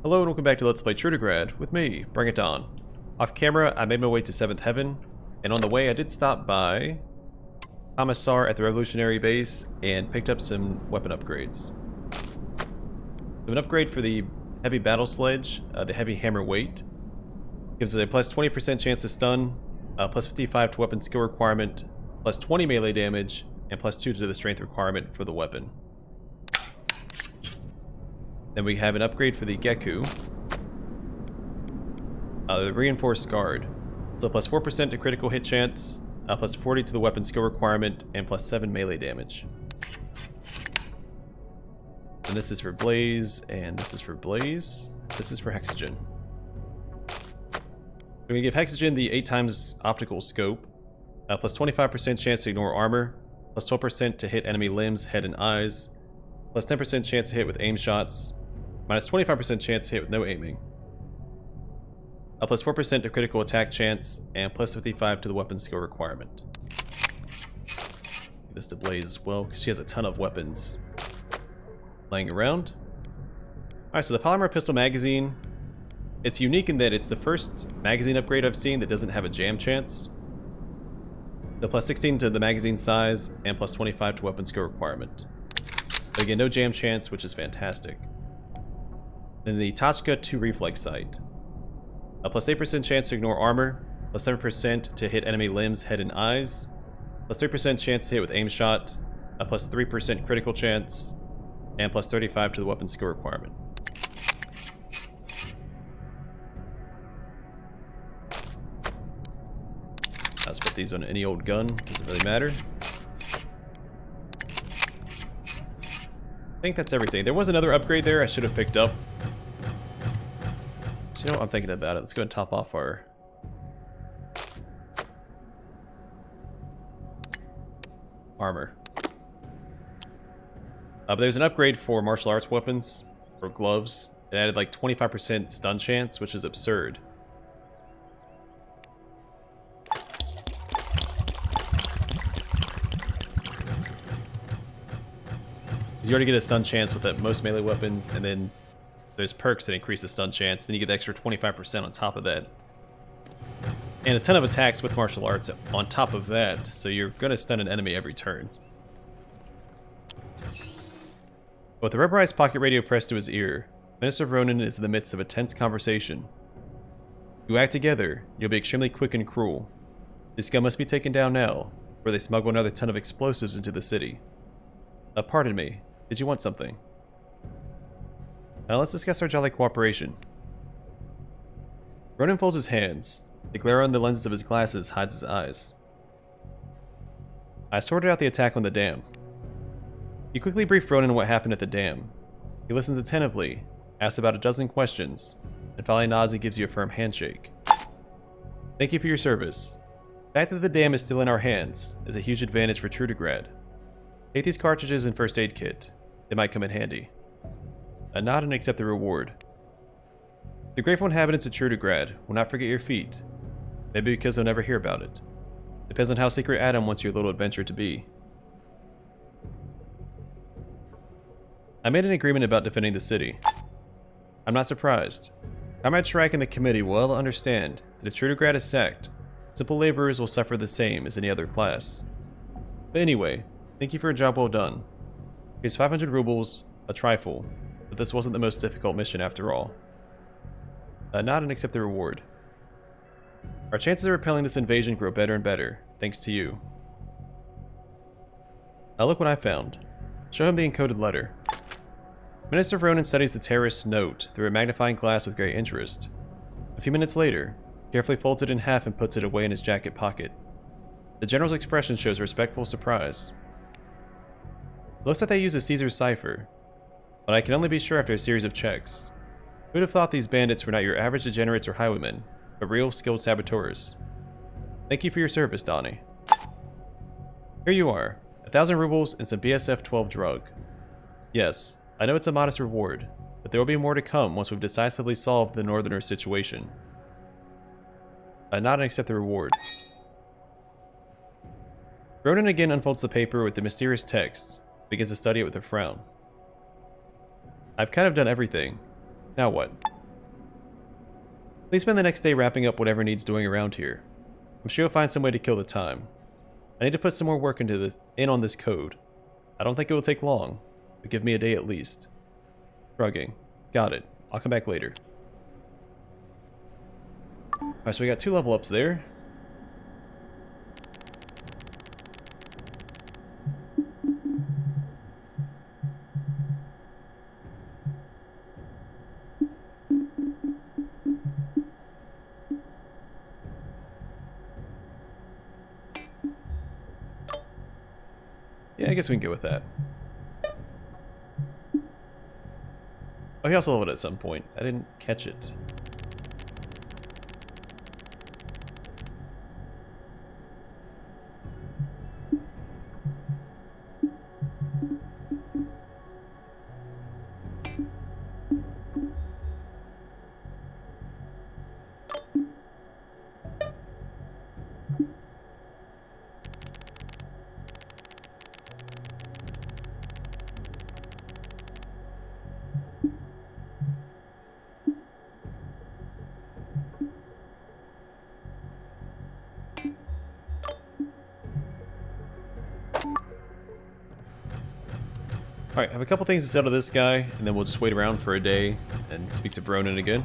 Hello and welcome back to Let's Play Trudograd with me, BringItDon. Off camera, I made my way to 7th Heaven, and on the way I did stop by Commissar at the Revolutionary Base and picked up some weapon upgrades. So an upgrade for the Heavy Battle Sledge, the Heavy Hammer Weight, gives us a plus 20% chance to stun, plus 55 to weapon skill requirement, plus 20 melee damage, and plus 2 to the strength requirement for the weapon. Then we have an upgrade for the Geku, the Reinforced Guard. So plus 4% to critical hit chance, plus 40 to the weapon skill requirement, and plus 7 melee damage. And this is for Blaze, and this is for Blaze. This is for Hexogen. We're going to give Hexogen the 8 times optical scope, plus 25% chance to ignore armor, plus 12% to hit enemy limbs, head, and eyes, plus 10% chance to hit with aim shots, minus 25% chance to hit with no aiming, plus 4% to critical attack chance, and plus 55 to the weapon skill requirement. Give this to Blaze as well, because she has a ton of weapons laying around. Alright, so the Polymer Pistol Magazine, it's unique in that it's the first magazine upgrade I've seen that doesn't have a jam chance. The plus 16 to the magazine size, and plus 25 to weapon skill requirement. But again, no jam chance, which is fantastic. Then the Tachka 2 Reflex Sight. A plus 8% chance to ignore armor, plus 7% to hit enemy limbs, head, and eyes, plus 3% chance to hit with aim shot, a plus 3% critical chance, and plus 35 to the weapon skill requirement. Let's put these on any old gun, doesn't really matter. I think that's everything. There was another upgrade there I should have picked up. So you know what, I'm thinking about it. Let's go and top off our armor. But there's an upgrade for martial arts weapons, or gloves. It added like 25% stun chance, which is absurd. Because you already get a stun chance with most melee weapons, and then there's perks that increase the stun chance, then you get the extra 25% on top of that. And a ton of attacks with martial arts on top of that, so you're going to stun an enemy every turn. With the rubberized pocket radio pressed to his ear, Minister Voronin is in the midst of a tense conversation. If you act together, you'll be extremely quick and cruel. This gun must be taken down now, or they smuggle another ton of explosives into the city. Pardon me. Did you want something? Now let's discuss our jolly cooperation. Voronin folds his hands. The glare on the lenses of his glasses hides his eyes. I sorted out the attack on the dam. You quickly brief Voronin what happened at the dam. He listens attentively, asks about a dozen questions, and finally nods and gives you a firm handshake. Thank you for your service. The fact that the dam is still in our hands is a huge advantage for Trudograd. Take these cartridges and first aid kit. They might come in handy. Nod and accept the reward. The grateful inhabitants of Trudograd will not forget your feat. Maybe because they'll never hear about it. Depends on how secret Adam wants your little adventure to be. I made an agreement about defending the city. I'm not surprised. Comrade Shrike and the committee will well understand that if Trudograd is sacked, simple laborers will suffer the same as any other class. But anyway, thank you for a job well done. Here's 500 rubles, a trifle, but this wasn't the most difficult mission after all. Nod and accept the reward. Our chances of repelling this invasion grow better and better, thanks to you. Now look what I found. Show him the encoded letter. Minister Voronin studies the terrorist's note through a magnifying glass with great interest. A few minutes later, he carefully folds it in half and puts it away in his jacket pocket. The general's expression shows respectful surprise. It looks like they use a Caesar's cipher, but I can only be sure after a series of checks. Who would have thought these bandits were not your average degenerates or highwaymen, but real skilled saboteurs? Thank you for your service, Donnie. Here you are, 1,000 rubles and some BSF-12 drug. Yes, I know it's a modest reward, but there will be more to come once we've decisively solved the Northerners' situation. Nod and accept the reward. Voronin again unfolds the paper with the mysterious text, begins to study it with a frown. I've kind of done everything. Now what? Please spend the next day wrapping up whatever needs doing around here. I'm sure you'll find some way to kill the time. I need to put some more work in on this code. I don't think it will take long, but give me a day at least. Shrugging. Got it. I'll come back later. Alright, so we got 2 level ups there. Yeah, I guess we can go with that. Oh, he also leveled at some point. I didn't catch it. Alright, I have a couple things to settle this guy, and then we'll just wait around for a day and speak to Voronin again.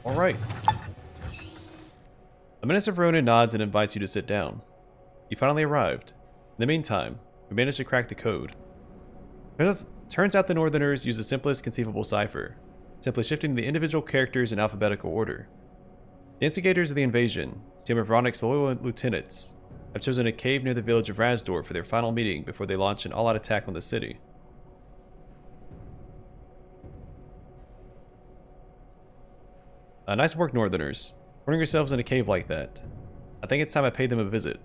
Alright. The Minister Voronin nods and invites you to sit down. You finally arrived. In the meantime, we managed to crack the code. Turns out the Northerners use the simplest conceivable cipher, simply shifting the individual characters in alphabetical order. The instigators of the invasion, some of Ronik's loyal lieutenants, have chosen a cave near the village of Razdor for their final meeting before they launch an all-out attack on the city. Nice work, Northerners. Running yourselves in a cave like that. I think it's time I paid them a visit.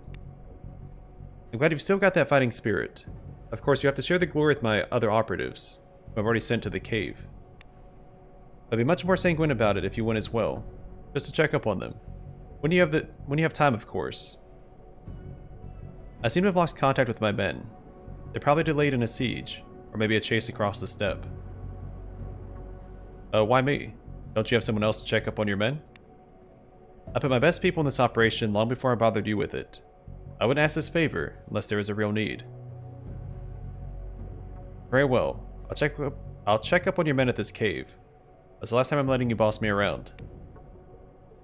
I'm glad you've still got that fighting spirit. Of course, you have to share the glory with my other operatives, who I've already sent to the cave. I'll be much more sanguine about it if you win as well, just to check up on them. When you have time, of course. I seem to have lost contact with my men. They're probably delayed in a siege, or maybe a chase across the steppe. Why me? Don't you have someone else to check up on your men? I put my best people in this operation long before I bothered you with it. I wouldn't ask this favor unless there was a real need. Very well. I'll check up on your men at this cave. That's the last time I'm letting you boss me around.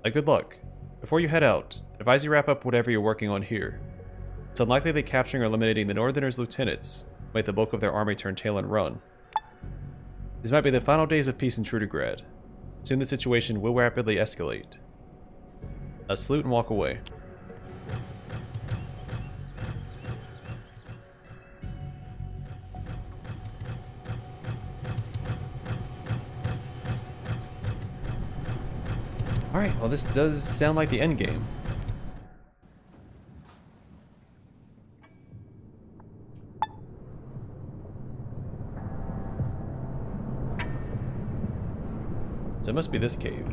Good luck. Before you head out, I advise you wrap up whatever you're working on here. It's unlikely that capturing or eliminating the Northerners' lieutenants will make the bulk of their army turn tail and run. These might be the final days of peace in Trudograd. Soon the situation will rapidly escalate. I salute and walk away. Alright, well this does sound like the end game. So it must be this cave.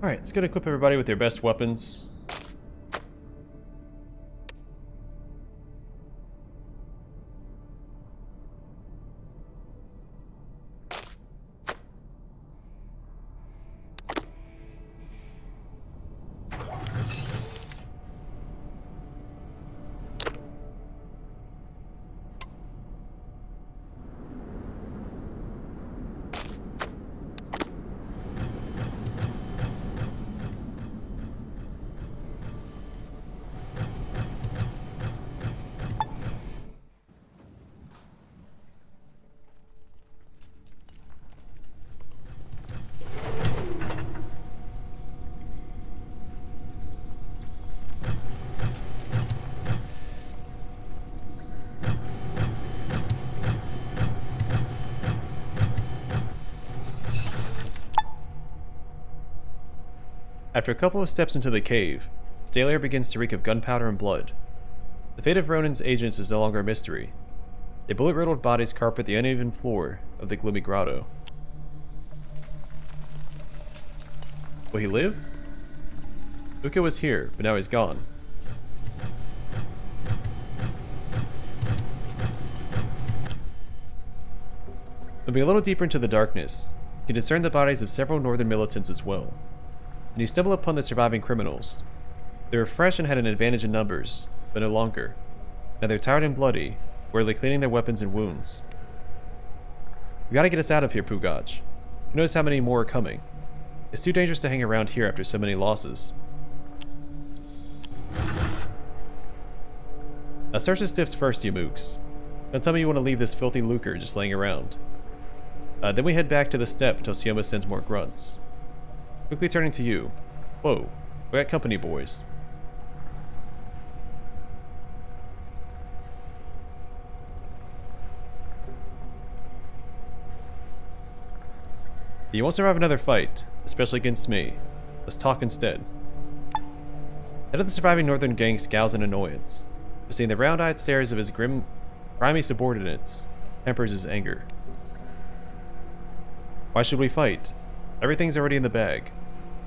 Alright, let's go to equip everybody with their best weapons. After a couple of steps into the cave, the stale air begins to reek of gunpowder and blood. The fate of Voronin's agents is no longer a mystery. Their bullet-riddled bodies carpet the uneven floor of the gloomy grotto. Will he live? Uka was here, but now he's gone. Moving a little deeper into the darkness, you can discern the bodies of several northern militants as well. And you stumble upon the surviving criminals. They were fresh and had an advantage in numbers, but no longer. Now they're tired and bloody, wearily cleaning their weapons and wounds. We gotta get us out of here, Pugaj. Who knows how many more are coming? It's too dangerous to hang around here after so many losses. Now search the stiffs first, you mooks. Don't tell me you want to leave this filthy lucre just laying around. Then we head back to the steppe until Sioma sends more grunts. Quickly turning to you. Whoa, we got company, boys. You won't survive another fight, especially against me. Let's talk instead. Head of the surviving northern gang scowls in annoyance, but seeing the round-eyed stares of his grimy subordinates tempers his anger. Why should we fight? Everything's already in the bag.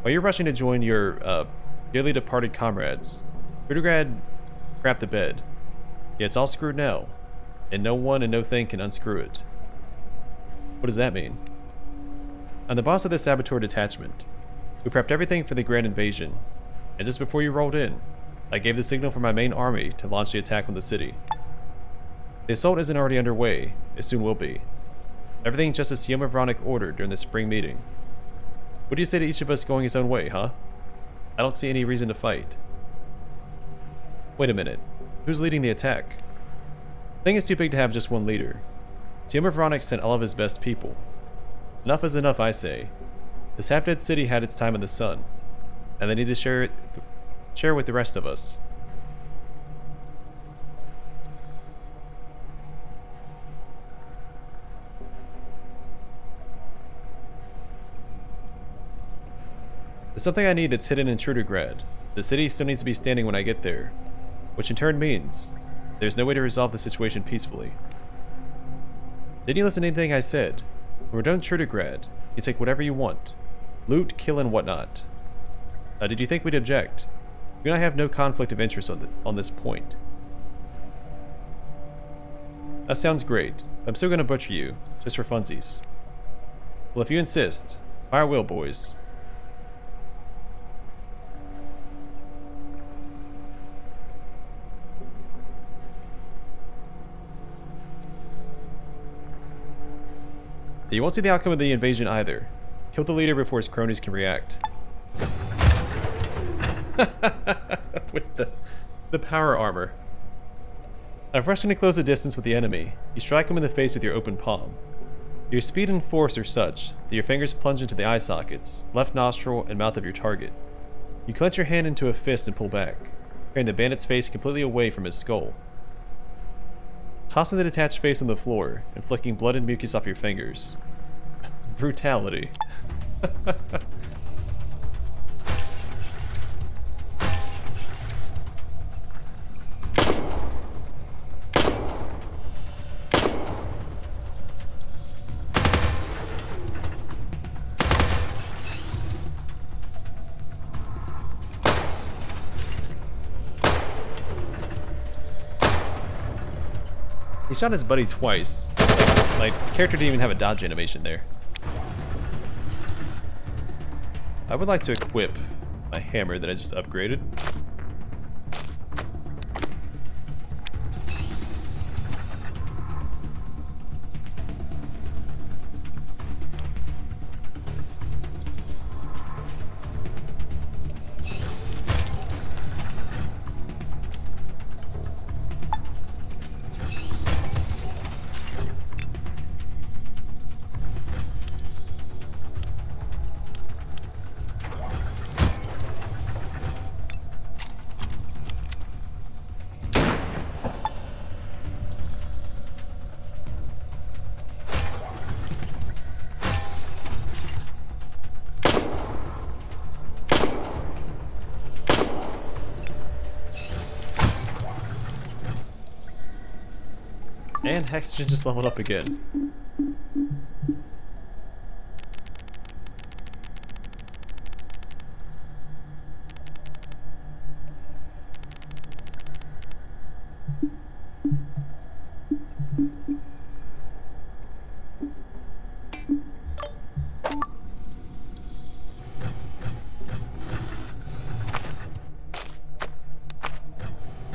While you're rushing to join your, dearly departed comrades, Trudograd crapped the bed. Yeah, it's all screwed now, and no one and no thing can unscrew it. What does that mean? I'm the boss of the saboteur detachment. We prepped everything for the grand invasion, and just before you rolled in, I gave the signal for my main army to launch the attack on the city. The assault isn't already underway, it soon will be. Everything just as Sioma Voronin ordered during the spring meeting. What do you say to each of us going his own way, huh? I don't see any reason to fight. Wait a minute. Who's leading the attack? The thing is too big to have just one leader. Sioma Voronin sent all of his best people. Enough is enough, I say. This half-dead city had its time in the sun, and they need to share with the rest of us. There's something I need that's hidden in Trudograd. The city still needs to be standing when I get there, which in turn means there's no way to resolve the situation peacefully. Didn't you listen to anything I said? When we're done Trudograd, you take whatever you want. Loot, kill, and whatnot. Did you think we'd object? You and I have no conflict of interest on this point. That sounds great. I'm still gonna butcher you, just for funsies. Well, if you insist, fire will, boys. You won't see the outcome of the invasion either. Kill the leader before his cronies can react. With the power armor. I've rushed in to close the distance with the enemy. You strike him in the face with your open palm. Your speed and force are such that your fingers plunge into the eye sockets, left nostril, and mouth of your target. You clench your hand into a fist and pull back, carrying the bandit's face completely away from his skull. Tossing the detached face on the floor and flicking blood and mucus off your fingers. Brutality. He shot his buddy twice. Like, character didn't even have a dodge animation there. I would like to equip my hammer that I just upgraded. And Hexagen just leveled up again.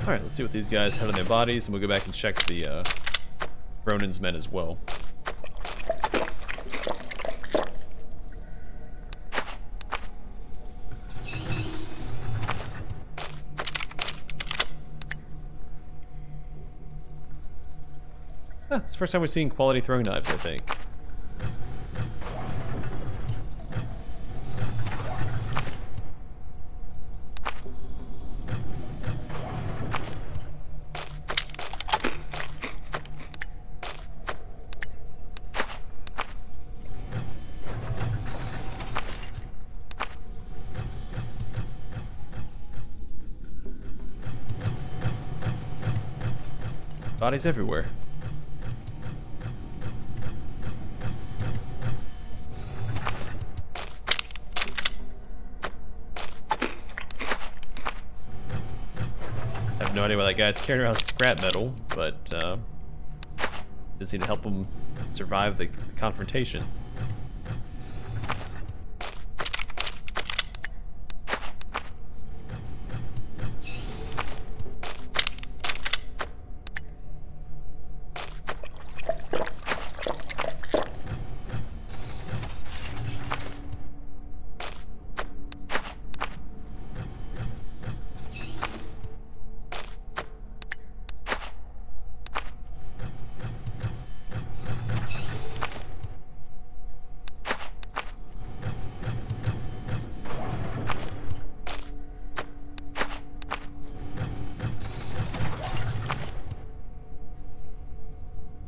Alright, let's see what these guys have in their bodies, and we'll go back and check the Ronin's men as well. It's the first time we've seen quality throwing knives, I think. Bodies everywhere. I have no idea why that guy's carrying around scrap metal, but does need to help him survive the confrontation.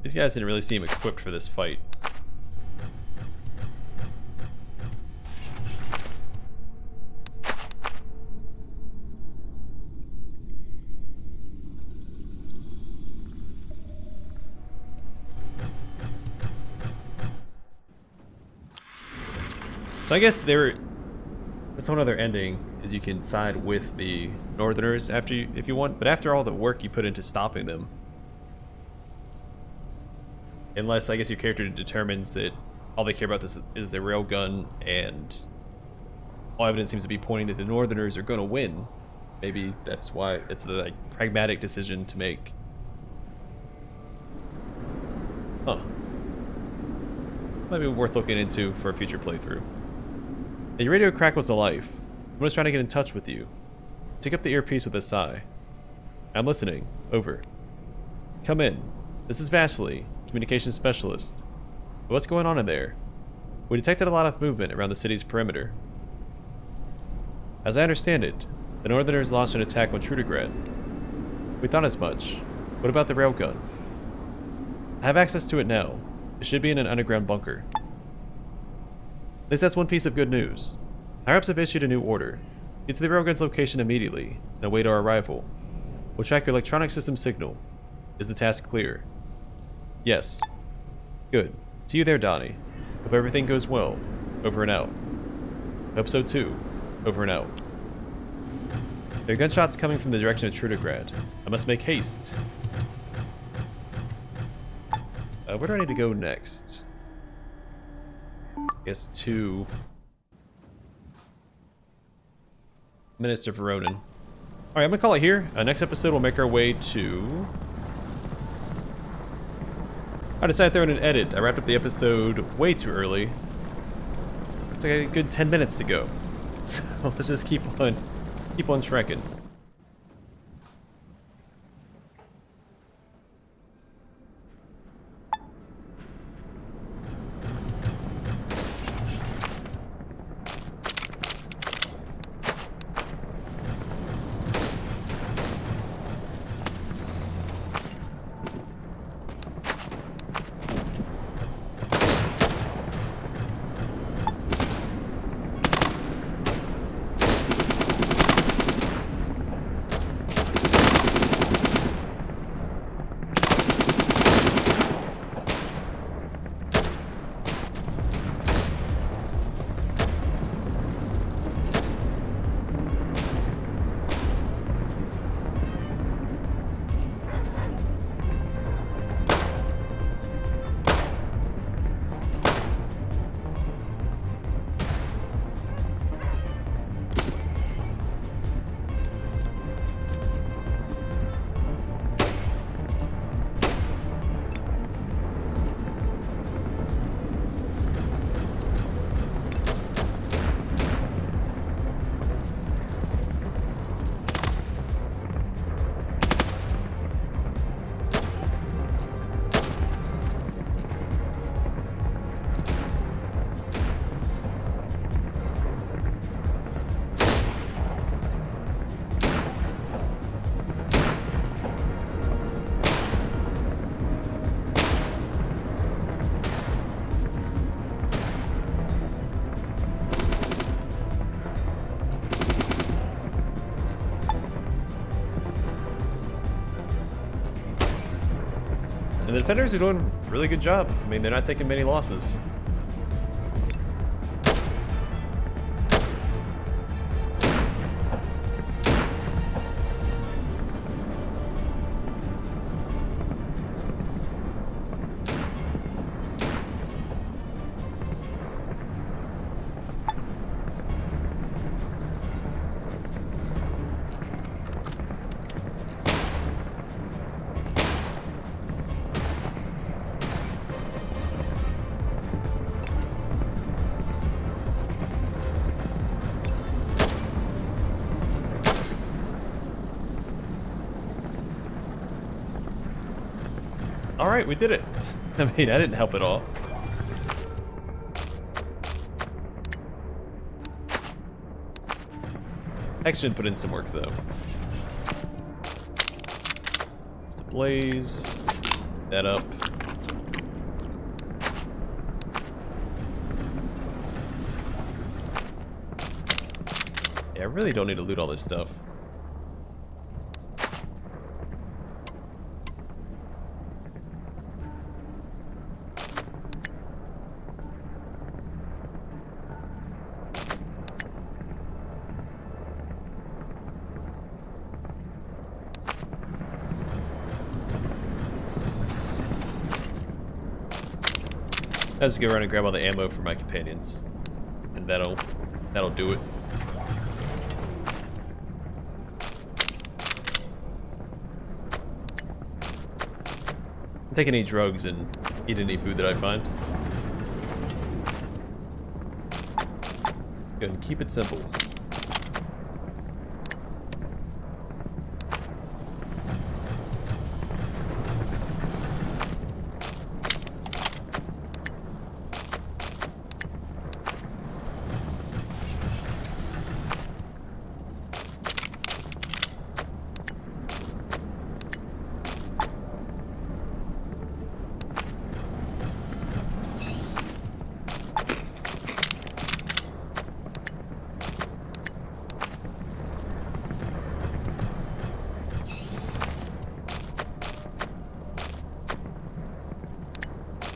These guys didn't really seem equipped for this fight. So I guess that's one other ending, is you can side with the Northerners if you want, but after all the work you put into stopping them, unless, I guess, your character determines that all they care about is the railgun, and all evidence seems to be pointing that the Northerners are going to win. Maybe that's why it's the pragmatic decision to make. Huh. Might be worth looking into for a future playthrough. Your radio crackles to life. Someone's trying to get in touch with you. Take up the earpiece with a sigh. I'm listening. Over. Come in. This is Vasily, communications specialist. What's going on in there? We detected a lot of movement around the city's perimeter. As I understand it, the Northerners launched an attack on Trudograd. We thought as much. What about the railgun? I have access to it now. It should be in an underground bunker. At least that's one piece of good news. Higher-ups have issued a new order. Get to the railgun's location immediately and await our arrival. We'll track your electronic system signal. Is the task clear? Yes. Good. See you there, Donnie. Hope everything goes well. Over and out. Hope so too. Over and out. There are gunshots coming from the direction of Trudograd. I must make haste. Where do I need to go next? I guess to Minister Voronin. Alright, I'm gonna call it here. Next episode, we'll make our way to... I decided to throw in an edit. I wrapped up the episode way too early. It's like a good 10 minutes to go. So let's just keep on trekking. And the defenders are doing a really good job. I mean, they're not taking many losses. Alright, we did it. I mean, that didn't help at all. Hexgen put in some work, though. Just a blaze. That up. Yeah, I really don't need to loot all this stuff. I'll just go around and grab all the ammo for my companions, and that'll do it. Take any drugs and eat any food that I find. Go and keep it simple.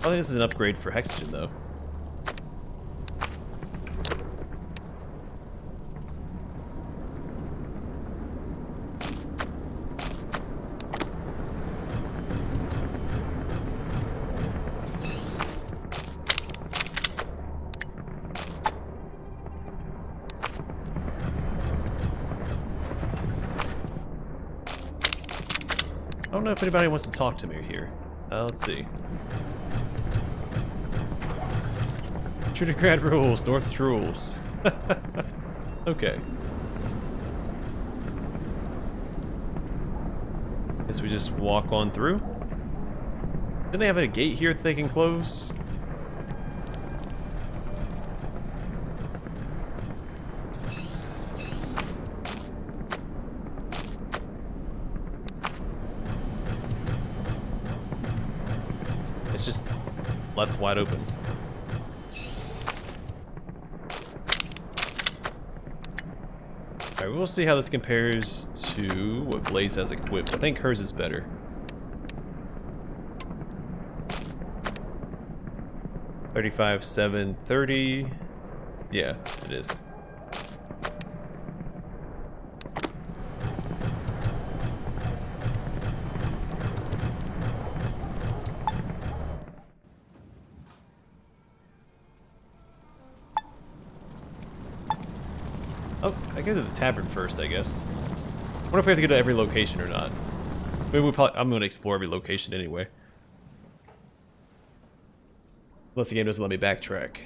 I think this is an upgrade for Hexgen, though. I don't know if anybody wants to talk to me here. Let's see. Trudograd rules, North rules. Okay. Guess we just walk on through. Didn't they have a gate here that they can close? It's just left wide open. Alright, we'll see how this compares to what Blaze has equipped. I think hers is better. $35, $7, $30. Yeah, it is. Oh, I go to the tavern first, I guess. I wonder if we have to go to every location or not. Maybe I'm going to explore every location anyway. Unless the game doesn't let me backtrack.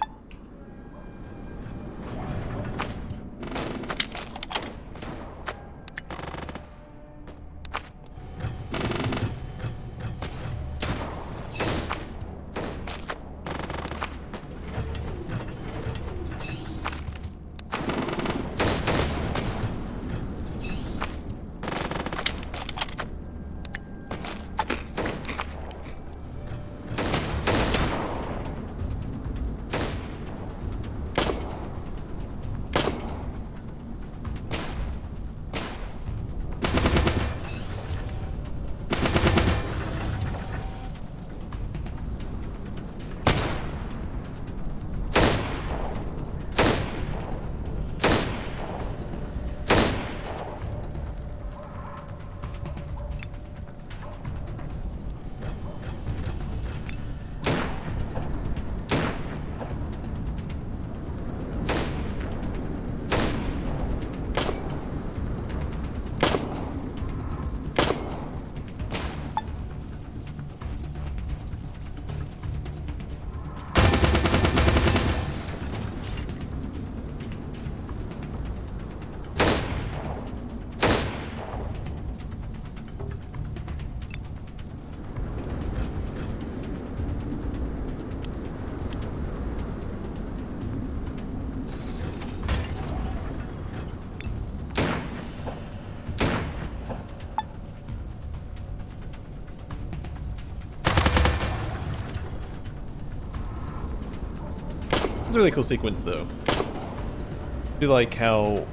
It's a really cool sequence, though. I do like how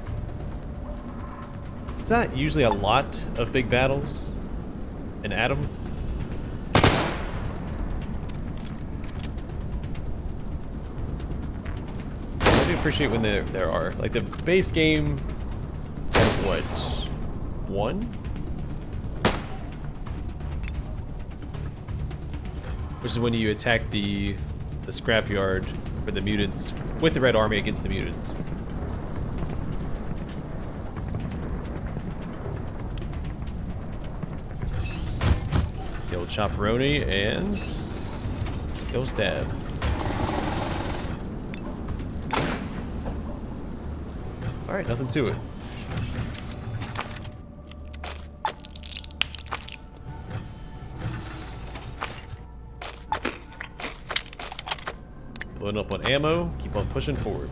it's not usually a lot of big battles in Adam. I do appreciate when there are. Like the base game had what? One? Which is when you attack the scrapyard for the mutants with the Red Army against the mutants. The old Chopperoni and the old stab. Alright, nothing to it. Loading up on ammo, keep on pushing forward.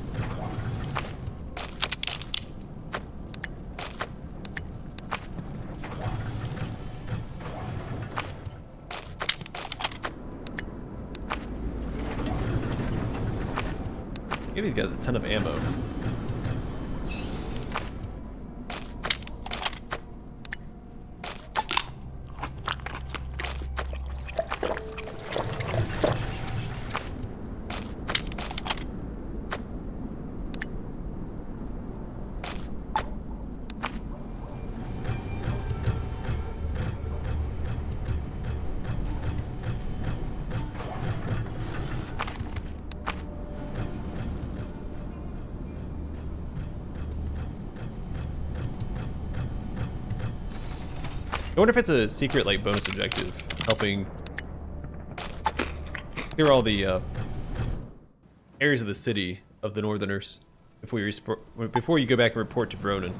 Give these guys a ton of ammo. I wonder if it's a secret, like, bonus objective, helping clear all the areas of the city of the Northerners before you go back and report to Voronin.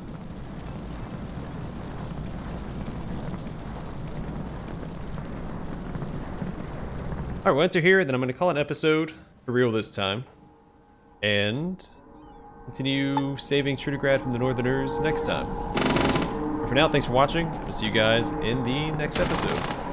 Alright, we'll enter here, and then I'm going to call an episode for real this time. And continue saving Trudograd from the Northerners next time. But for now, thanks for watching. I'll see you guys in the next episode.